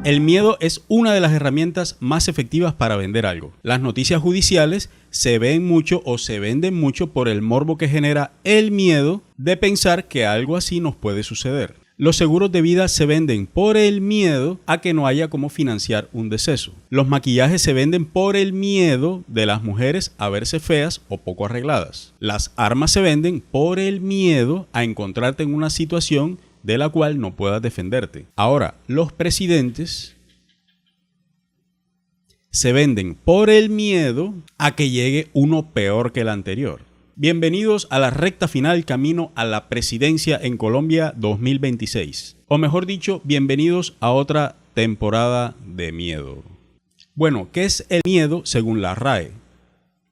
El miedo es una de las herramientas más efectivas para vender algo. Las noticias judiciales se ven mucho o se venden mucho por el morbo que genera el miedo de pensar que algo así nos puede suceder. Los seguros de vida se venden por el miedo a que no haya cómo financiar un deceso. Los maquillajes se venden por el miedo de las mujeres a verse feas o poco arregladas. Las armas se venden por el miedo a encontrarte en una situación de la cual no puedas defenderte. Ahora, los presidentes se venden por el miedo a que llegue uno peor que el anterior. Bienvenidos a la recta final camino a la presidencia en Colombia 2026. O mejor dicho, bienvenidos a otra temporada de miedo. Bueno, ¿qué es el miedo según la RAE?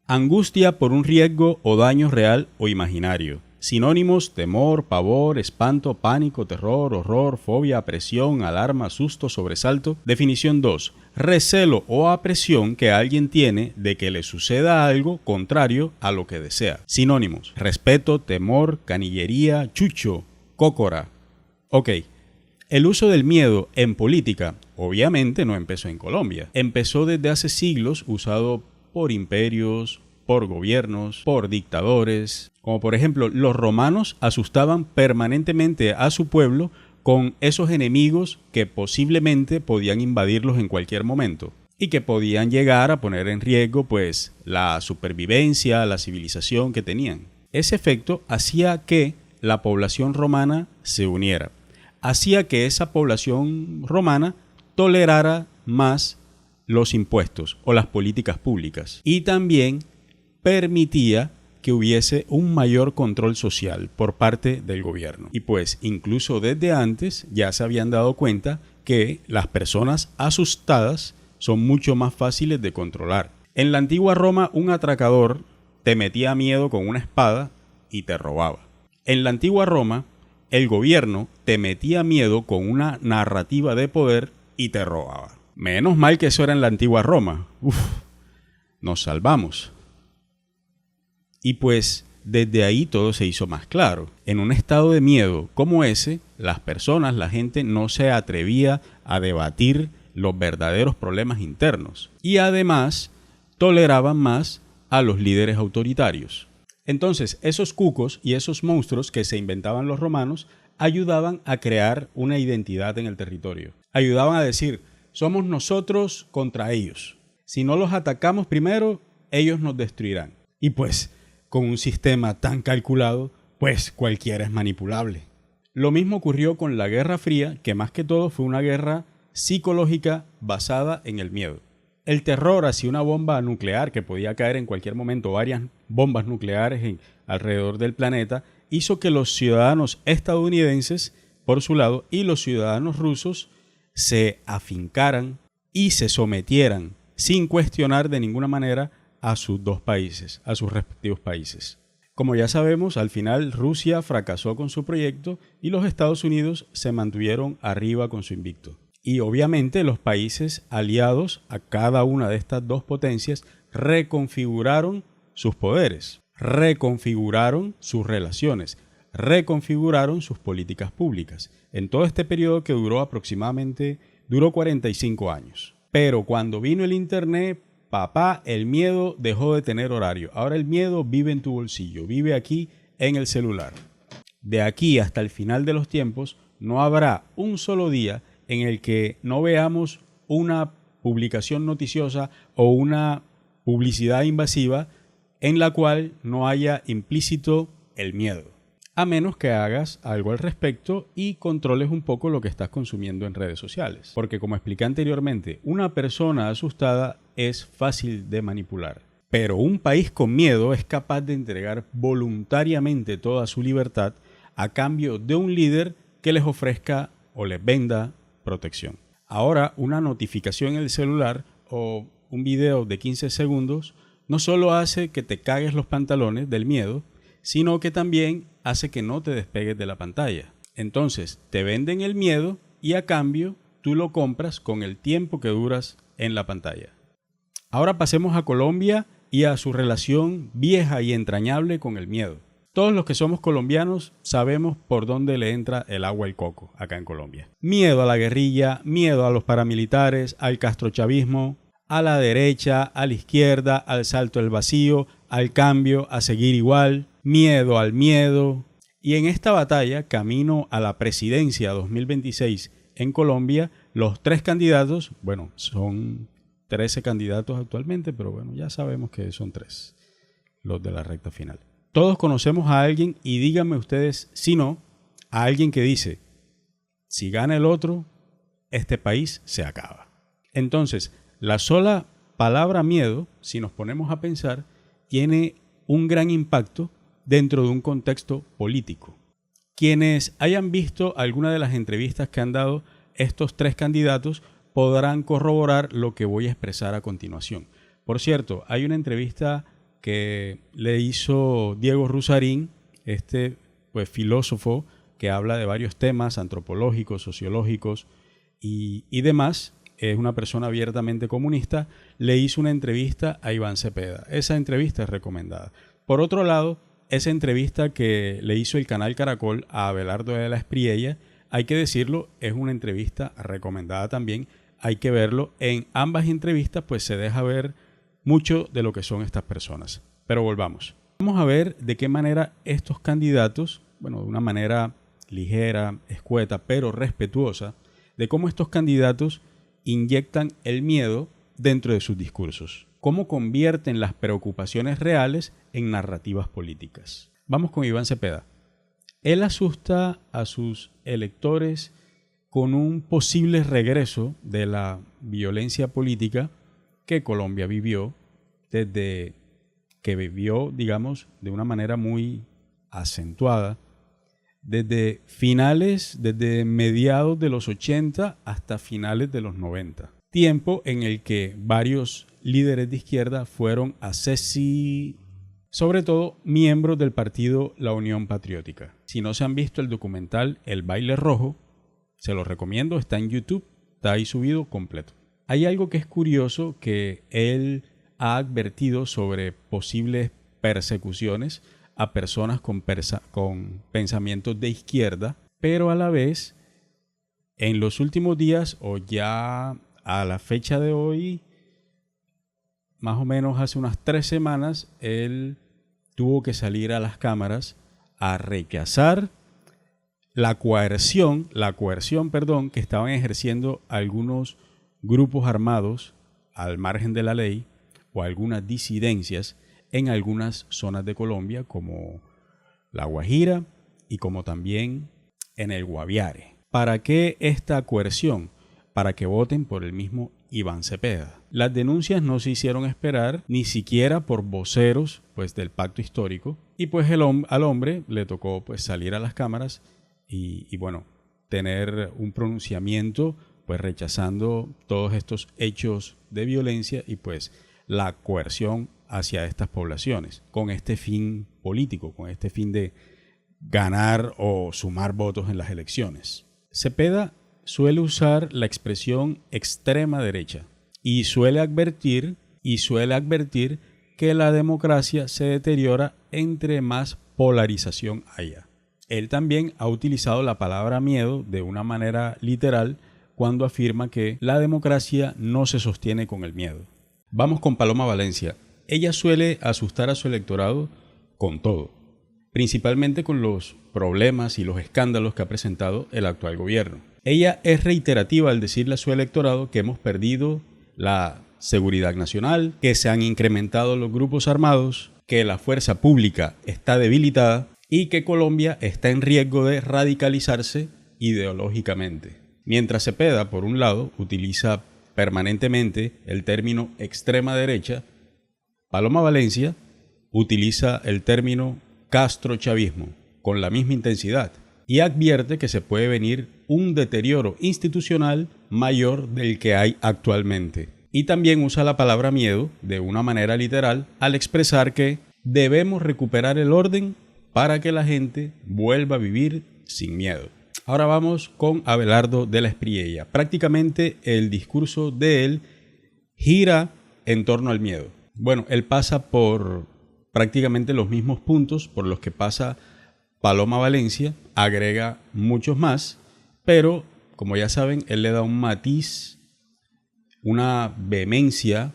Angustia por un riesgo o daño real o imaginario. Sinónimos: temor, pavor, espanto, pánico, terror, horror, fobia, apresión, alarma, susto, sobresalto. Definición 2. Recelo o apresión que alguien tiene de que le suceda algo contrario a lo que desea. Sinónimos: respeto, temor, canillería, chucho, cócora. Ok, el uso del miedo en política obviamente no empezó en Colombia. Empezó desde hace siglos, usado por imperios, por gobiernos, por dictadores. Como por ejemplo, los romanos asustaban permanentemente a su pueblo con esos enemigos que posiblemente podían invadirlos en cualquier momento y que podían llegar a poner en riesgo pues la supervivencia, la civilización que tenían. Ese efecto hacía que la población romana se uniera, hacía que esa población romana tolerara más los impuestos o las políticas públicas y también permitía que hubiese un mayor control social por parte del gobierno. Y pues incluso desde antes ya se habían dado cuenta que las personas asustadas son mucho más fáciles de controlar. En la antigua Roma, un atracador te metía miedo con una espada y te robaba. En la antigua Roma, el gobierno te metía miedo con una narrativa de poder y te robaba. Menos mal que eso era en la antigua Roma. Nos salvamos. Y pues desde ahí todo se hizo más claro. En un estado de miedo como ese, las personas, la gente no se atrevía a debatir los verdaderos problemas internos. Y además toleraban más a los líderes autoritarios. Entonces, esos cucos y esos monstruos que se inventaban los romanos ayudaban a crear una identidad en el territorio. Ayudaban a decir: somos nosotros contra ellos. Si no los atacamos primero, ellos nos destruirán. Y pues, con un sistema tan calculado, pues cualquiera es manipulable. Lo mismo ocurrió con la Guerra Fría, que más que todo fue una guerra psicológica basada en el miedo. El terror hacia una bomba nuclear que podía caer en cualquier momento, varias bombas nucleares alrededor del planeta, hizo que los ciudadanos estadounidenses, por su lado, y los ciudadanos rusos se afincaran y se sometieran sin cuestionar de ninguna manera a sus dos países, a sus respectivos países. Como ya sabemos, al final Rusia fracasó con su proyecto y los Estados Unidos se mantuvieron arriba con su invicto. Y obviamente los países aliados a cada una de estas dos potencias reconfiguraron sus poderes, reconfiguraron sus relaciones, reconfiguraron sus políticas públicas. En todo este periodo que duró 45 años. Pero cuando vino el internet, papá, el miedo dejó de tener horario. Ahora el miedo vive en tu bolsillo, vive aquí en el celular. De aquí hasta el final de los tiempos, no habrá un solo día en el que no veamos una publicación noticiosa o una publicidad invasiva en la cual no haya implícito el miedo. A menos que hagas algo al respecto y controles un poco lo que estás consumiendo en redes sociales. Porque como expliqué anteriormente, una persona asustada es fácil de manipular. Pero un país con miedo es capaz de entregar voluntariamente toda su libertad a cambio de un líder que les ofrezca o les venda protección. Ahora, una notificación en el celular o un video de 15 segundos no solo hace que te cagues los pantalones del miedo, sino que también hace que no te despegues de la pantalla. Entonces, te venden el miedo y a cambio tú lo compras con el tiempo que duras en la pantalla. Ahora pasemos a Colombia y a su relación vieja y entrañable con el miedo. Todos los que somos colombianos sabemos por dónde le entra el agua al coco acá en Colombia. Miedo a la guerrilla, miedo a los paramilitares, al castrochavismo, a la derecha, a la izquierda, al salto del vacío, al cambio, a seguir igual, miedo al miedo. Y en esta batalla, camino a la presidencia 2026 en Colombia, los tres candidatos, bueno, son 13 candidatos actualmente, pero bueno, ya sabemos que son 3 los de la recta final. Todos conocemos a alguien, y díganme ustedes si no, a alguien que dice, si gana el otro, este país se acaba. Entonces, la sola palabra miedo, si nos ponemos a pensar, tiene un gran impacto dentro de un contexto político. Quienes hayan visto alguna de las entrevistas que han dado estos 3 candidatos podrán corroborar lo que voy a expresar a continuación. Por cierto, hay una entrevista que le hizo Diego Rusarín, pues, filósofo que habla de varios temas antropológicos, sociológicos y demás. Es una persona abiertamente comunista. Le hizo una entrevista a Iván Cepeda. Esa entrevista es recomendada. Por otro lado, esa entrevista que le hizo el canal Caracol a Abelardo de la Espriella, hay que decirlo, es una entrevista recomendada también. Hay que verlo. En ambas entrevistas pues se deja ver mucho de lo que son estas personas. Pero volvamos. Vamos a ver de qué manera estos candidatos, bueno, de una manera ligera, escueta, pero respetuosa, de cómo estos candidatos inyectan el miedo dentro de sus discursos. Cómo convierten las preocupaciones reales en narrativas políticas. Vamos con Iván Cepeda. Él asusta a sus electores con un posible regreso de la violencia política que Colombia vivió desde que vivió, digamos, de una manera muy acentuada, desde mediados de los 80 hasta finales de los 90. Tiempo en el que varios líderes de izquierda fueron asesinados, sobre todo miembros del partido La Unión Patriótica. Si no se han visto el documental El Baile Rojo, se lo recomiendo, está en YouTube, está ahí subido completo. Hay algo que es curioso, que él ha advertido sobre posibles persecuciones a personas con pensamientos de izquierda, pero a la vez, en los últimos días, o ya a la fecha de hoy, más o menos hace unas 3 semanas, él tuvo que salir a las cámaras a rechazar la coerción, que estaban ejerciendo algunos grupos armados al margen de la ley o algunas disidencias en algunas zonas de Colombia, como La Guajira y como también en el Guaviare. ¿Para qué esta coerción? Para que voten por el mismo Iván Cepeda. Las denuncias no se hicieron esperar, ni siquiera por voceros pues, del pacto histórico, y pues al hombre le tocó pues, salir a las cámaras y bueno, tener un pronunciamiento pues rechazando todos estos hechos de violencia y pues la coerción hacia estas poblaciones, con este fin político, con este fin de ganar o sumar votos en las elecciones. Cepeda suele usar la expresión extrema derecha y suele advertir que la democracia se deteriora entre más polarización haya. Él también ha utilizado la palabra miedo de una manera literal cuando afirma que la democracia no se sostiene con el miedo. Vamos con Paloma Valencia. Ella suele asustar a su electorado con todo, principalmente con los problemas y los escándalos que ha presentado el actual gobierno. Ella es reiterativa al decirle a su electorado que hemos perdido la seguridad nacional, que se han incrementado los grupos armados, que la fuerza pública está debilitada y que Colombia está en riesgo de radicalizarse ideológicamente. Mientras Cepeda, por un lado, utiliza permanentemente el término extrema derecha, Paloma Valencia utiliza el término castrochavismo con la misma intensidad y advierte que se puede venir un deterioro institucional mayor del que hay actualmente. Y también usa la palabra miedo de una manera literal al expresar que debemos recuperar el orden para que la gente vuelva a vivir sin miedo. Ahora vamos con Abelardo de la Espriella. Prácticamente el discurso de él gira en torno al miedo. Bueno, él pasa por prácticamente los mismos puntos por los que pasa Paloma Valencia, agrega muchos más, pero como ya saben, él le da un matiz, una vehemencia,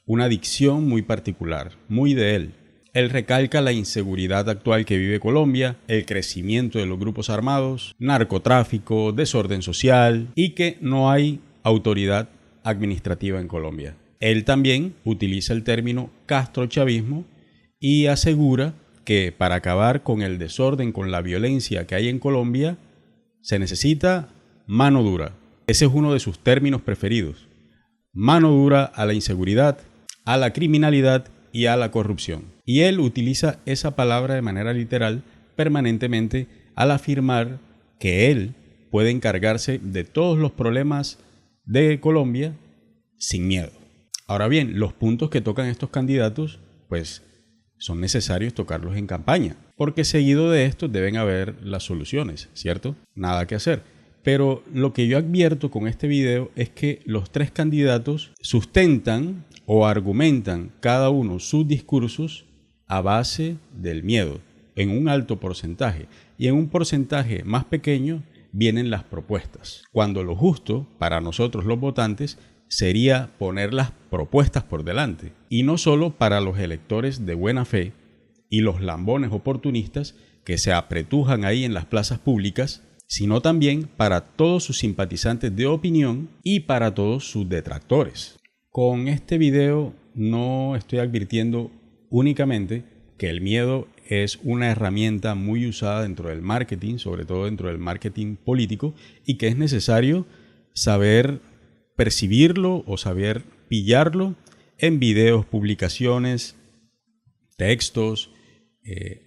una dicción muy particular, muy de él. Él recalca la inseguridad actual que vive Colombia, el crecimiento de los grupos armados, narcotráfico, desorden social y que no hay autoridad administrativa en Colombia. Él también utiliza el término castrochavismo y asegura que para acabar con el desorden, con la violencia que hay en Colombia, se necesita mano dura. Ese es uno de sus términos preferidos. Mano dura a la inseguridad, a la criminalidad y a la corrupción. Y él utiliza esa palabra de manera literal permanentemente al afirmar que él puede encargarse de todos los problemas de Colombia sin miedo. Ahora bien, los puntos que tocan estos candidatos, pues son necesarios tocarlos en campaña, porque seguido de esto deben haber las soluciones, ¿cierto? Nada que hacer. Pero lo que yo advierto con este video es que los tres candidatos sustentan o argumentan cada uno sus discursos a base del miedo, en un alto porcentaje, y en un porcentaje más pequeño vienen las propuestas, cuando lo justo para nosotros los votantes sería poner las propuestas por delante, y no solo para los electores de buena fe y los lambones oportunistas que se apretujan ahí en las plazas públicas, sino también para todos sus simpatizantes de opinión y para todos sus detractores. Con este video no estoy advirtiendo únicamente que el miedo es una herramienta muy usada dentro del marketing, sobre todo dentro del marketing político, y que es necesario saber percibirlo o saber pillarlo en videos, publicaciones, textos,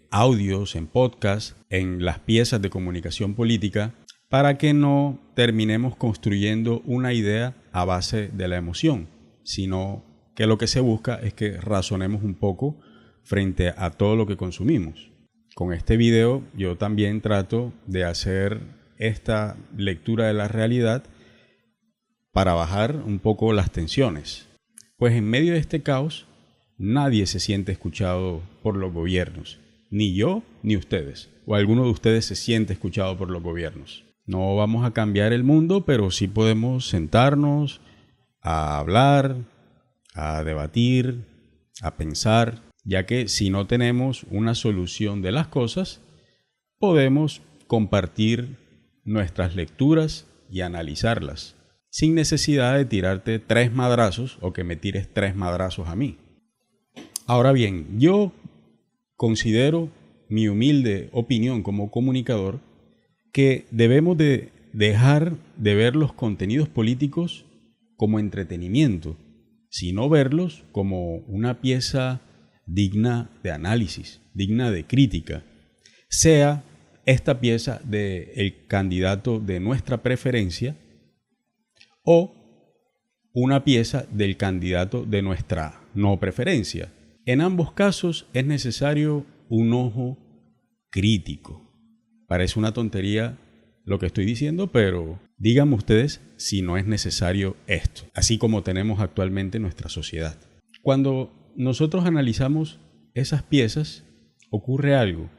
audios, en podcast, en las piezas de comunicación política, para que no terminemos construyendo una idea a base de la emoción, sino que lo que se busca es que razonemos un poco frente a todo lo que consumimos. Con este video yo también trato de hacer esta lectura de la realidad para bajar un poco las tensiones, pues en medio de este caos nadie se siente escuchado por los gobiernos, ni yo ni ustedes, o alguno de ustedes se siente escuchado por los gobiernos. No vamos a cambiar el mundo, pero sí podemos sentarnos a hablar, a debatir, a pensar, ya que si no tenemos una solución de las cosas, podemos compartir nuestras lecturas y analizarlas, sin necesidad de tirarte 3 madrazos o que me tires 3 madrazos a mí. Ahora bien, yo considero, mi humilde opinión como comunicador, que debemos de dejar de ver los contenidos políticos como entretenimiento, sino verlos como una pieza digna de análisis, digna de crítica, sea esta pieza del candidato de nuestra preferencia o una pieza del candidato de nuestra no preferencia. En ambos casos es necesario un ojo crítico. Parece una tontería lo que estoy diciendo, pero díganme ustedes si no es necesario esto, así como tenemos actualmente nuestra sociedad. Cuando nosotros analizamos esas piezas, ocurre algo.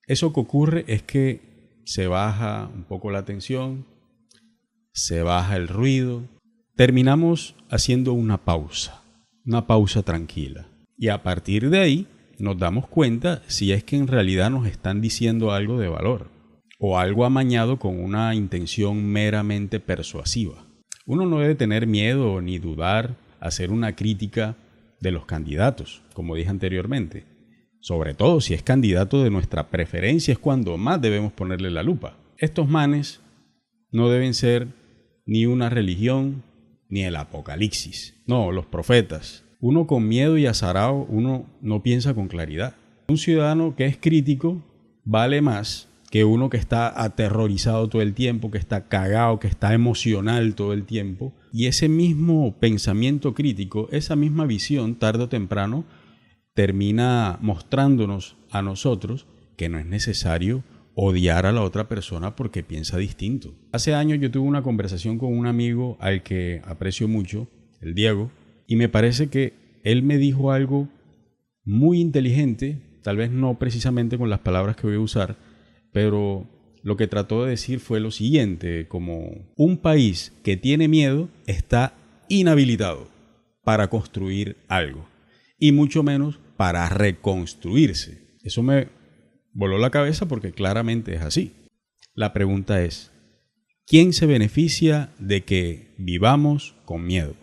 Eso que ocurre es que se baja un poco la tensión, se baja el ruido, terminamos haciendo una pausa tranquila. Y a partir de ahí nos damos cuenta si es que en realidad nos están diciendo algo de valor o algo amañado con una intención meramente persuasiva. Uno no debe tener miedo ni dudar, hacer una crítica de los candidatos, como dije anteriormente. Sobre todo si es candidato de nuestra preferencia es cuando más debemos ponerle la lupa. Estos manes no deben ser ni una religión ni el apocalipsis. No, los profetas. Uno con miedo y azarao, uno no piensa con claridad. Un ciudadano que es crítico vale más que uno que está aterrorizado todo el tiempo, que está cagado, que está emocional todo el tiempo. Y ese mismo pensamiento crítico, esa misma visión, tarde o temprano, termina mostrándonos a nosotros que no es necesario odiar a la otra persona porque piensa distinto. Hace años yo tuve una conversación con un amigo al que aprecio mucho, el Diego, y me parece que él me dijo algo muy inteligente, tal vez no precisamente con las palabras que voy a usar, pero lo que trató de decir fue lo siguiente, como un país que tiene miedo está inhabilitado para construir algo, y mucho menos para reconstruirse. Eso me voló la cabeza porque claramente es así. La pregunta es, ¿quién se beneficia de que vivamos con miedo?